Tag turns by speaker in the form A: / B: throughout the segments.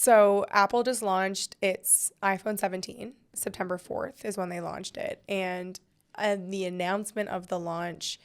A: So Apple just launched its iPhone 17. September 4th is when they launched it. And the announcement of the launch,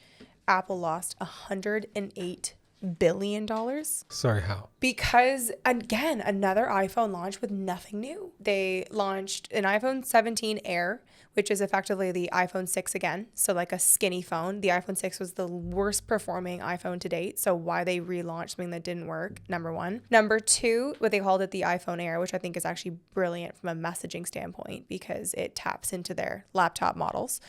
A: Apple lost $108 billion.
B: Sorry, how?
A: Because, again, another iPhone launch with nothing new. They launched an iPhone 17 Air, which is effectively the iPhone 6 again. So like a skinny phone. The iPhone 6 was the worst performing iPhone to date. So why they relaunched something that didn't work, number one. Number two, what they called it the iPhone Air, which I think is actually brilliant from a messaging standpoint because it taps into their laptop models.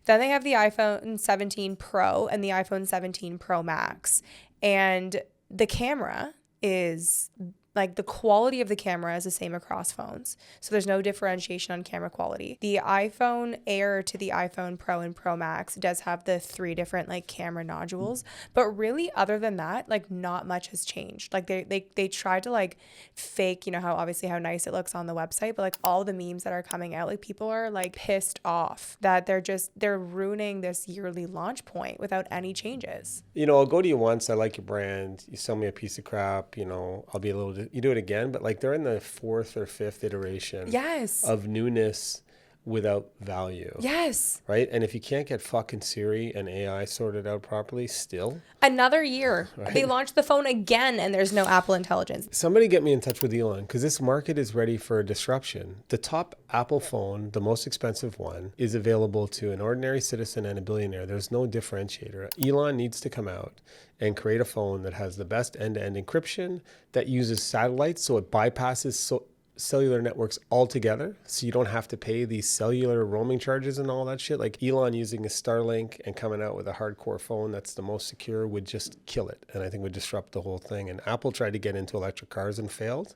A: Then they have the iPhone 17 Pro and the iPhone 17 Pro Max. And the camera is like the quality of the camera is the same across phones. So there's no differentiation on camera quality. The iPhone Air to the iPhone Pro and Pro Max does have the 3 different like camera nodules, but really other than that, like not much has changed. Like they tried to like fake, you know, how nice it looks on the website, but like all the memes that are coming out, like people are like pissed off that they're ruining this yearly launch point without any changes.
B: You know, I'll go to you once. I like your brand. You sell me a piece of crap. You know, I'll be a little. You do it again, but like they're in the 4th or 5th iteration.
A: Yes.
B: Of newness without value.
A: Yes.
B: Right? And if you can't get fucking Siri and AI sorted out properly, still.
A: Another year. Right? They launched the phone again and there's no Apple Intelligence.
B: Somebody get me in touch with Elon because this market is ready for a disruption. The top Apple phone, the most expensive one, is available to an ordinary citizen and a billionaire. There's no differentiator. Elon needs to come out and create a phone that has the best end-to-end encryption, that uses satellites so it bypasses cellular networks altogether, so you don't have to pay these cellular roaming charges and all that shit. Like Elon using a Starlink and coming out with a hardcore phone that's the most secure would just kill it, and I think would disrupt the whole thing. And Apple tried to get into electric cars and failed,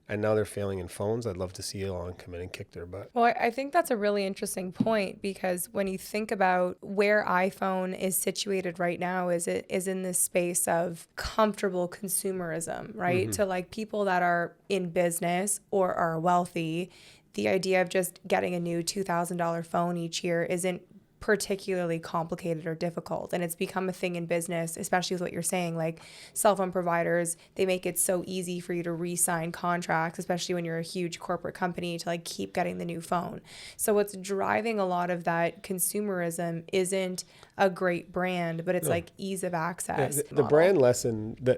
B: and now they're failing in phones. I'd love to see Elon come in and kick their butt.
A: Well, I think that's a really interesting point because when you think about where iPhone is situated right now, is in this space of comfortable consumerism, right? Mm-hmm. To like people that are in business or are wealthy, the idea of just getting a new $2,000 phone each year isn't particularly complicated or difficult. And it's become a thing in business, especially with what you're saying, like cell phone providers, they make it so easy for you to re-sign contracts, especially when you're a huge corporate company, to like keep getting the new phone. So what's driving a lot of that consumerism isn't a great brand, but it's like ease of access.
B: The brand lesson that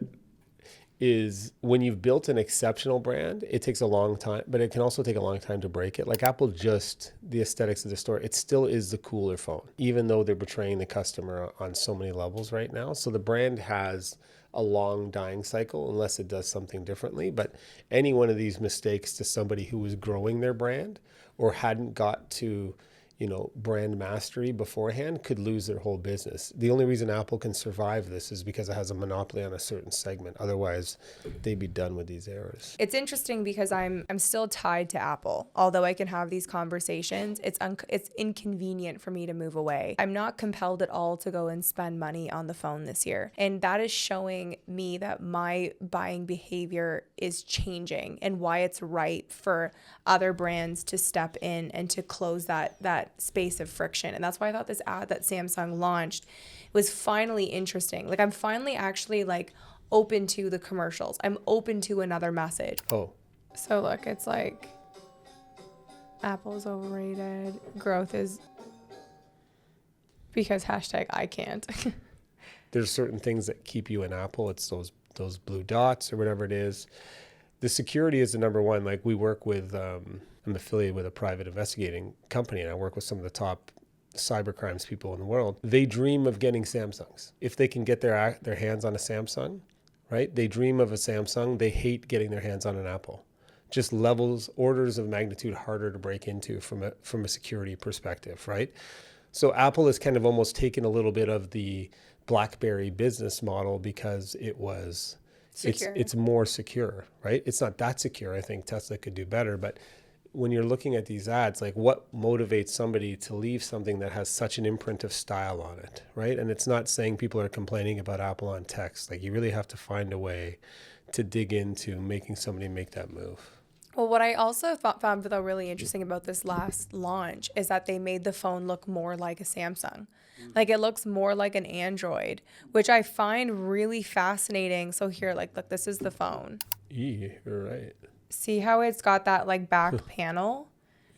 B: is when you've built an exceptional brand, it takes a long time, but it can also take a long time to break it. Like Apple, just the aesthetics of the store, it still is the cooler phone, even though they're betraying the customer on so many levels right now. So the brand has a long dying cycle unless it does something differently. But any one of these mistakes to somebody who was growing their brand or hadn't got to, you know, brand mastery beforehand could lose their whole business. The only reason Apple can survive this is because it has a monopoly on a certain segment. Otherwise, they'd be done with these errors.
A: It's interesting because I'm still tied to Apple. Although I can have these conversations, it's inconvenient for me to move away. I'm not compelled at all to go and spend money on the phone this year. And that is showing me that my buying behavior is changing and why it's right for other brands to step in and to close that space of friction. And that's why I thought this ad that Samsung launched was finally interesting. Like I'm finally actually like open to the commercials. I'm open to another message.
B: Oh.
A: So look, it's like Apple's overrated. Growth is because #I can't.
B: There's certain things that keep you in Apple. It's those blue dots or whatever it is. The security is the number one. Like we work with, I'm affiliated with a private investigating company, and I work with some of the top cybercrimes people in the world. They dream of getting Samsungs. If they can get their hands on a Samsung, right? They dream of a Samsung. They hate getting their hands on an Apple. Just levels, orders of magnitude harder to break into from a security perspective, right? So Apple has kind of almost taken a little bit of the BlackBerry business model because it was it's more secure, right? It's not that secure. I think Tesla could do better, but when you're looking at these ads, like what motivates somebody to leave something that has such an imprint of style on it, right? And it's not saying people are complaining about Apple on text. Like you really have to find a way to dig into making somebody make that move.
A: Well, what I also found though really interesting about this last launch is that they made the phone look more like a Samsung. Like it looks more like an Android, which I find really fascinating. So here, like, look, this is the phone.
B: You're right.
A: See how it's got that like back panel?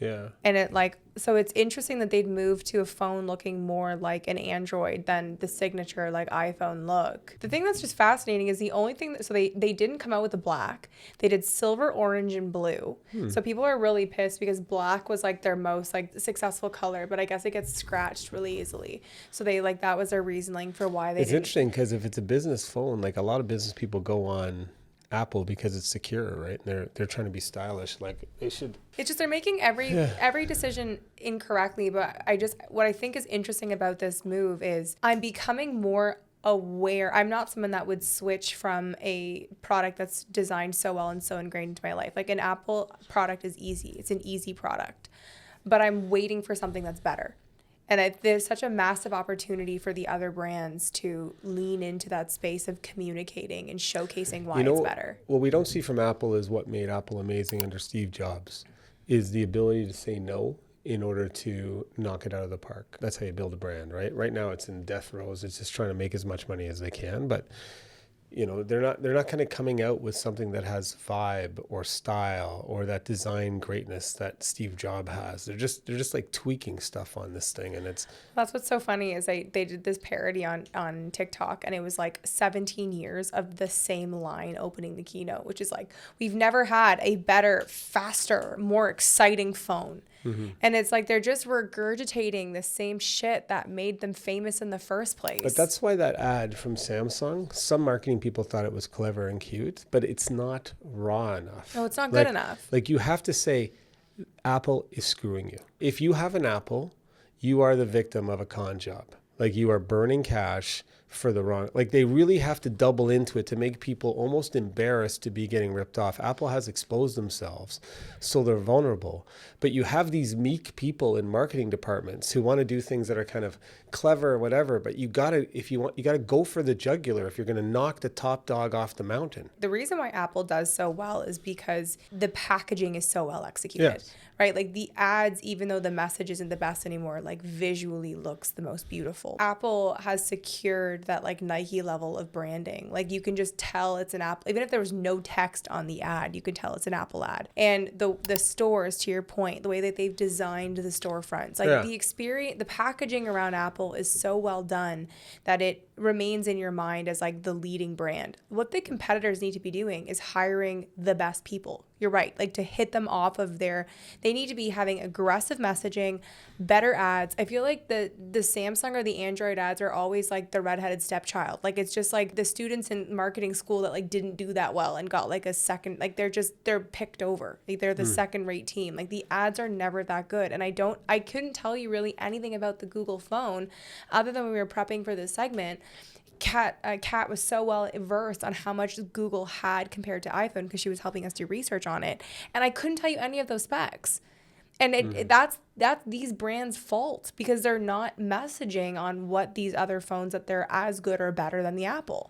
B: Yeah.
A: And it like, so it's interesting that they'd move to a phone looking more like an Android than the signature like iPhone look. The thing that's just fascinating is the only thing that, so they didn't come out with the black. They did silver, orange, and blue. So people are really pissed because black was like their most like successful color, but I guess it gets scratched really easily. So they like, that was their reasoning for why they
B: It's
A: didn't.
B: interesting because if it's a business phone, like a lot of business people go on Apple because it's secure, right? And they're trying to be stylish. Like they should.
A: It's just they're making every decision incorrectly. But what I think is interesting about this move is I'm becoming more aware. I'm not someone that would switch from a product that's designed so well and so ingrained into my life. Like an Apple product is easy. It's an easy product. But I'm waiting for something that's better. And there's such a massive opportunity for the other brands to lean into that space of communicating and showcasing why it's better.
B: What we don't see from Apple is what made Apple amazing under Steve Jobs is the ability to say no in order to knock it out of the park. That's how you build a brand, right? Right now it's in death throes. It's just trying to make as much money as they can, but you know, they're not kind of coming out with something that has vibe or style or that design greatness that Steve Jobs has. They're just like tweaking stuff on this thing, and
A: that's what's so funny is they did this parody on TikTok, and it was like 17 years of the same line opening the keynote, which is like, we've never had a better, faster, more exciting phone. Mm-hmm. And it's like they're just regurgitating the same shit that made them famous in the first place.
B: But that's why that ad from Samsung, some marketing people thought it was clever and cute, but it's not raw enough.
A: No, it's not good enough.
B: Like you have to say, Apple is screwing you. If you have an Apple, you are the victim of a con job. Like you are burning cash for the wrong, like they really have to double into it to make people almost embarrassed to be getting ripped off. Apple has exposed themselves, so they're vulnerable. But you have these meek people in marketing departments who want to do things that are kind of clever or whatever, but you gotta go for the jugular if you're gonna knock the top dog off the mountain.
A: The reason why Apple does so well is because the packaging is so well executed.
B: Yes.
A: Right? Like the ads, even though the message isn't the best anymore, like visually looks the most beautiful. Apple has secured that like Nike level of branding. Like you can just tell it's an Apple, even if there was no text on the ad, you can tell it's an Apple ad. And the stores, to your point, the way that they've designed the storefronts, like the experience, the packaging around Apple is so well done that it remains in your mind as like the leading brand. What the competitors need to be doing is hiring the best people. You're right. Like to hit them off of they need to be having aggressive messaging, better ads. I feel like the Samsung or the Android ads are always like the redheaded stepchild. Like it's just like the students in marketing school that like didn't do that well and got like a second, like they're picked over. Like they're the second rate team. Like the ads are never that good. And I couldn't tell you really anything about the Google phone other than when we were prepping for this segment. Kat was so well versed on how much Google had compared to iPhone because she was helping us do research on it. And I couldn't tell you any of those specs. And that's these brands' fault because they're not messaging on what these other phones that they're as good or better than the Apple.